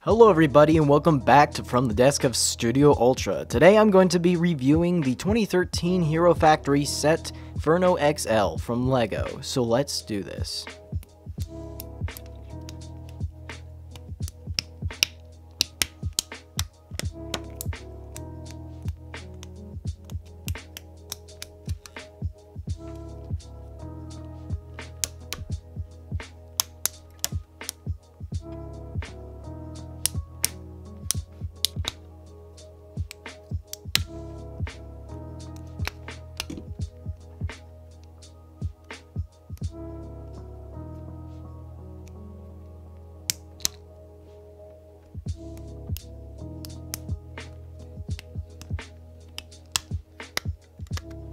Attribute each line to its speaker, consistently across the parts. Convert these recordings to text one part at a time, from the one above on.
Speaker 1: Hello everybody and welcome back to From the Desk of Studio Ultra. Today I'm going to be reviewing the 2013 Hero Factory set Furno XL from LEGO, so let's do this.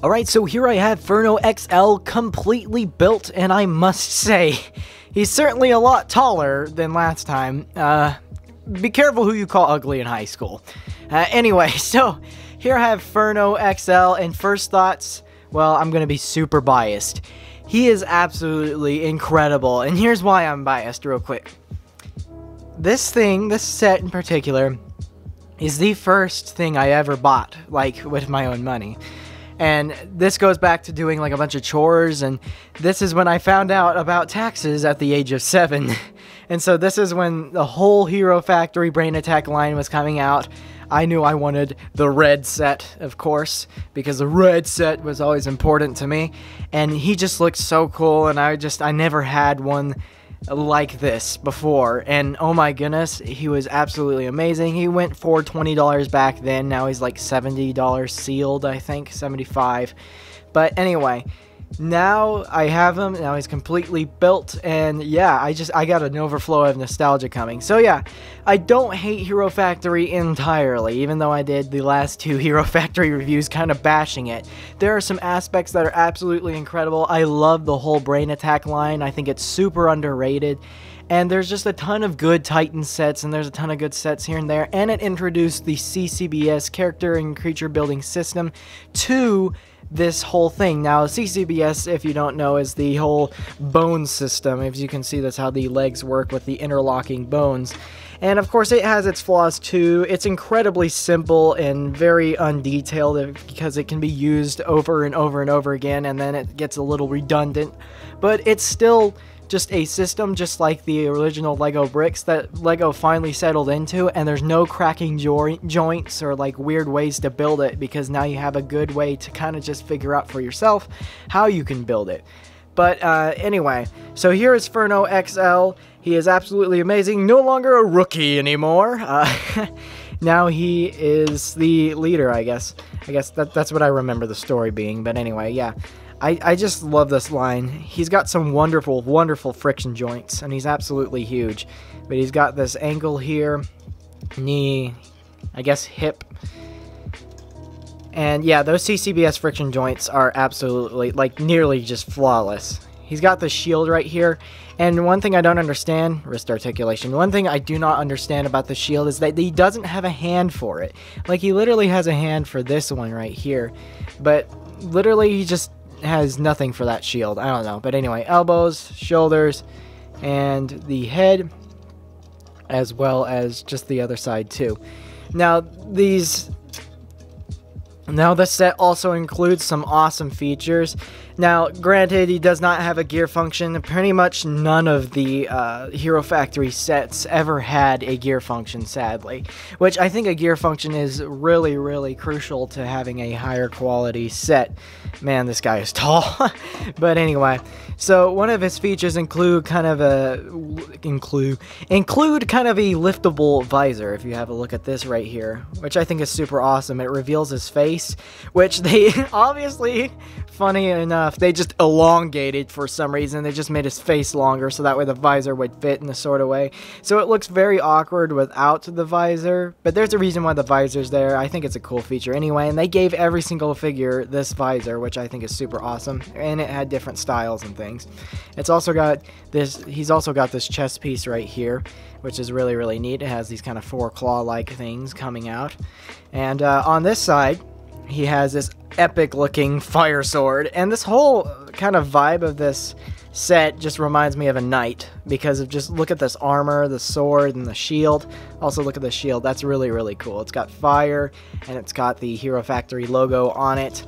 Speaker 1: Alright, so here I have Furno XL completely built, and I must say, he's certainly a lot taller than last time. Be careful who you call ugly in high school. Anyway, so here I have Furno XL, and first thoughts, well, I'm gonna be super biased. He is absolutely incredible, and here's why I'm biased real quick. This set in particular, is the first thing I ever bought, like, with my own money. And this goes back to doing like a bunch of chores, and this is when I found out about taxes at the age of 7. And so this is when the whole Hero Factory Brain Attack line was coming out. I knew I wanted the red set, of course, because the red set was always important to me. And he just looked so cool, and I never had one like this before, and oh my goodness, he was absolutely amazing. He went for $20 back then. Now he's like $70 sealed, I think, 75. But anyway, now I have him. Now he's completely built, and yeah, I got an overflow of nostalgia coming. So yeah, I don't hate Hero Factory entirely, even though I did the last 2 Hero Factory reviews kind of bashing it. There are some aspects that are absolutely incredible. I love the whole Brain Attack line. I think it's super underrated. And there's just a ton of good Titan sets, and there's a ton of good sets here and there. And it introduced the CCBS character and creature building system to this whole thing. Now, CCBS, if you don't know, is the whole bone system. As you can see, that's how the legs work with the interlocking bones. And of course, it has its flaws too. It's incredibly simple and very undetailed because it can be used over and over and over again, and then it gets a little redundant. But it's still just a system, just like the original Lego bricks that Lego finally settled into, and there's no cracking joints or like weird ways to build it, because now you have a good way to kind of just figure out for yourself how you can build it. But anyway, so here is Furno XL. He is absolutely amazing. No longer a rookie anymore. Now he is the leader, I guess. That's what I remember the story being. But anyway, yeah. I just love this line. He's got some wonderful, wonderful friction joints, and he's absolutely huge. But he's got this ankle here, knee, I guess hip. And yeah, those CCBS friction joints are absolutely, like, nearly just flawless. He's got the shield right here. And one thing I don't understand, wrist articulation, one thing I do not understand about the shield is that he doesn't have a hand for it. Like, he literally has a hand for this one right here. But literally, he just has nothing for that shield. I don't know. But anyway, elbows, shoulders, and the head, as well as just the other side too. Now this set also includes some awesome features. Now, granted, he does not have a gear function. Pretty much none of the Hero Factory sets ever had a gear function, sadly. Which I think a gear function is really, really crucial to having a higher quality set. Man, this guy is tall. But anyway, so one of his features include kind of a liftable visor. If you have a look at this right here, which I think is super awesome. It reveals his face, which they obviously, funny enough, they just elongated for some reason. They just made his face longer so that way the visor would fit in a sort of way. So it looks very awkward without the visor, but there's a reason why the visor's there. I think it's a cool feature anyway, and they gave every single figure this visor, which I think is super awesome, and it had different styles and things. It's also got this, he's also got this chest piece right here, which is really, really neat. It has these kind of 4 claw-like things coming out. And on this side, he has this epic looking fire sword, and this whole kind of vibe of this set just reminds me of a knight because of just look at this armor, the sword, and the shield. Also look at the shield. That's really, really cool. It's got fire, and it's got the Hero Factory logo on it.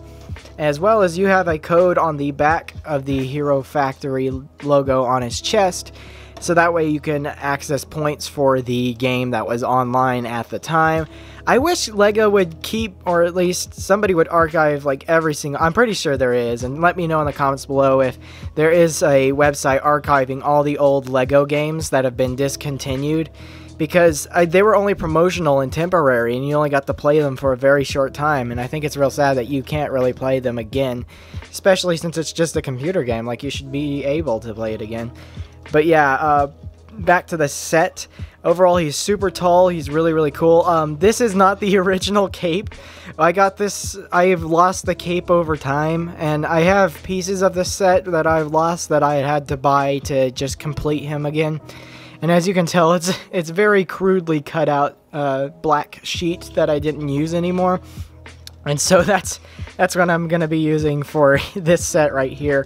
Speaker 1: As well as you have a code on the back of the Hero Factory logo on his chest. So that way you can access points for the game that was online at the time. I wish LEGO would keep, or at least somebody would archive like every single, I'm pretty sure there is, and let me know in the comments below if there is a website archiving all the old LEGO games that have been discontinued, because they were only promotional and temporary, and you only got to play them for a very short time, and I think it's real sad that you can't really play them again, especially since it's just a computer game. Like, you should be able to play it again. But yeah, back to the set. Overall, he's super tall. He's really, really cool. This is not the original cape. I got this. I've lost the cape over time, and I have pieces of this set that I've lost that I had to buy to just complete him again. And as you can tell, it's very crudely cut out black sheet that I didn't use anymore. And so that's what I'm gonna be using for this set right here.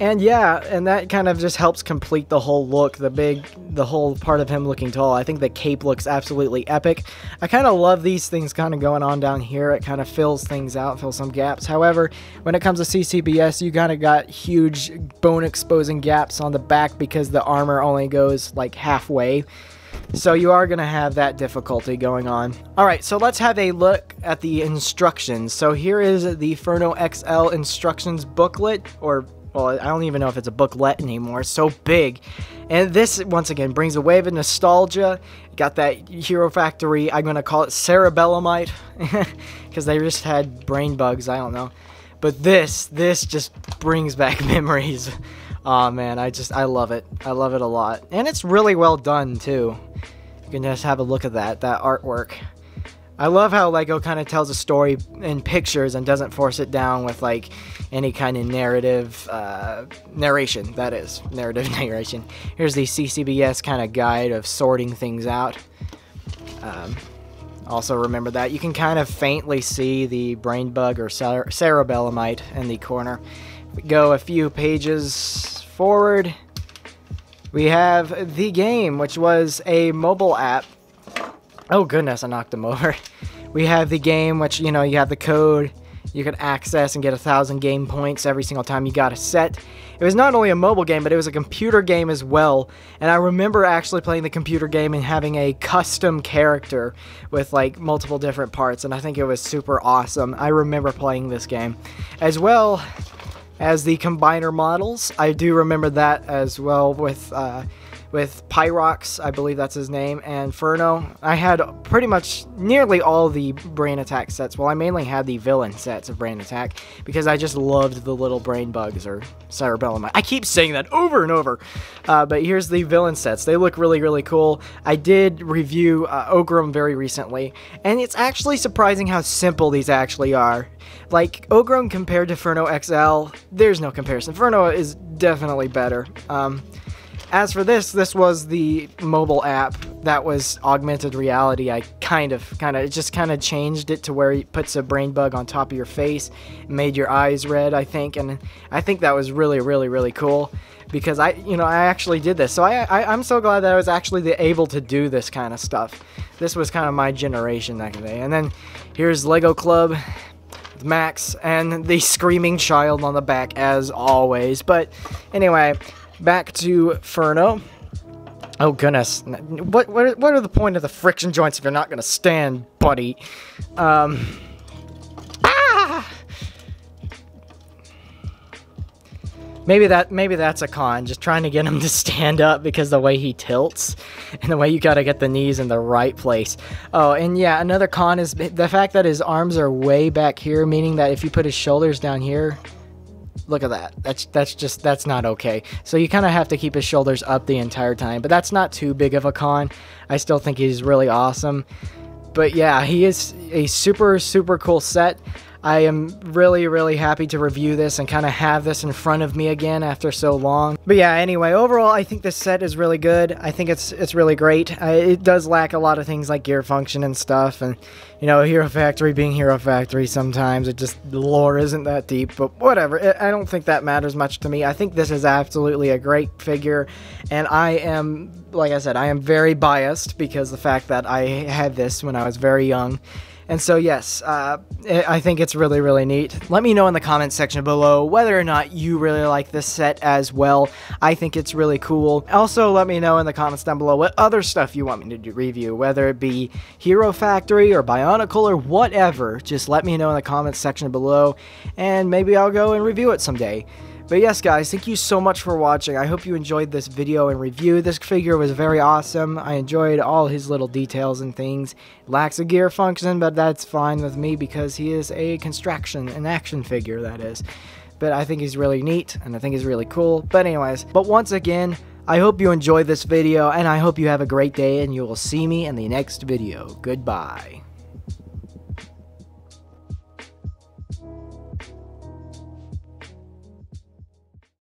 Speaker 1: And yeah, and that kind of just helps complete the whole look, the whole part of him looking tall. I think the cape looks absolutely epic. I kind of love these things kind of going on down here. It kind of fills things out, fills some gaps. However, when it comes to CCBS, you kind of got huge bone exposing gaps on the back because the armor only goes like halfway. So you are going to have that difficulty going on. Alright, so let's have a look at the instructions. So here is the Furno XL instructions booklet, or well, I don't even know if it's a booklet anymore. It's so big. And this, once again, brings a wave of nostalgia. Got that Hero Factory, I'm going to call it cerebellumite, because they just had brain bugs, I don't know. But this just brings back memories. Oh man, I love it. I love it a lot. And it's really well done, too. You can just have a look at that artwork. I love how LEGO kind of tells a story in pictures and doesn't force it down with like any kind of narrative narration. That is, narrative narration. Here's the CCBS kind of guide of sorting things out. Also remember that you can kind of faintly see the brain bug or cerebellumite in the corner. If we go a few pages forward, we have the game, which was a mobile app. Oh goodness, I knocked him over. We have the game, which, you know, you have the code you can access and get 1,000 game points every single time you got a set. It was not only a mobile game, but it was a computer game as well. And I remember actually playing the computer game and having a custom character with like multiple different parts, and I think it was super awesome. I remember playing this game. As well as the combiner models, I do remember that as well with Pyrox, I believe that's his name, and Furno. I had pretty much nearly all the Brain Attack sets. Well, I mainly had the villain sets of Brain Attack because I just loved the little brain bugs or cerebellum. I keep saying that over and over. But here's the villain sets. They look really, really cool. I did review Ogrim very recently, and it's actually surprising how simple these actually are. Like, Ogrim compared to Furno XL, there's no comparison. Furno is definitely better. As for this was the mobile app that was augmented reality. I just kind of changed it to where it puts a brain bug on top of your face, made your eyes red, I think, and I think that was really, really, really cool because I actually did this. So I'm so glad that I was actually able to do this kind of stuff. This was kind of my generation that day. And then here's Lego Club with Max and the screaming child on the back as always. But anyway, back to Furno. Oh goodness, what are the point of the friction joints if you're not gonna stand, buddy? Maybe that's a con, just trying to get him to stand up because the way he tilts and the way you gotta get the knees in the right place. Oh, and yeah, another con is the fact that his arms are way back here, meaning that if you put his shoulders down here, look at that. That's not okay. So you kind of have to keep his shoulders up the entire time, but that's not too big of a con. I still think he's really awesome. But yeah, he is a super, super cool set. I am really happy to review this and kind of have this in front of me again after so long. But yeah, anyway, overall, I think this set is really good. I think it's really great. It does lack a lot of things like gear function and stuff, and, you know, Hero Factory being Hero Factory, sometimes the lore isn't that deep, but whatever. I don't think that matters much to me. I think this is absolutely a great figure, and I am, like I said, I am very biased because the fact that I had this when I was very young. And so, yes, I think it's really neat. Let me know in the comments section below whether or not you really like this set as well. I think it's really cool. Also, let me know in the comments down below what other stuff you want me to review, whether it be Hero Factory or Bionicle or whatever. Just let me know in the comments section below, and maybe I'll go and review it someday. But yes, guys, thank you so much for watching. I hope you enjoyed this video and review. This figure was very awesome. I enjoyed all his little details and things. Lacks a gear function, but that's fine with me because he is a construction, an action figure, that is. But I think he's really neat, and I think he's really cool. But anyways, once again, I hope you enjoyed this video, and I hope you have a great day, and you will see me in the next video. Goodbye.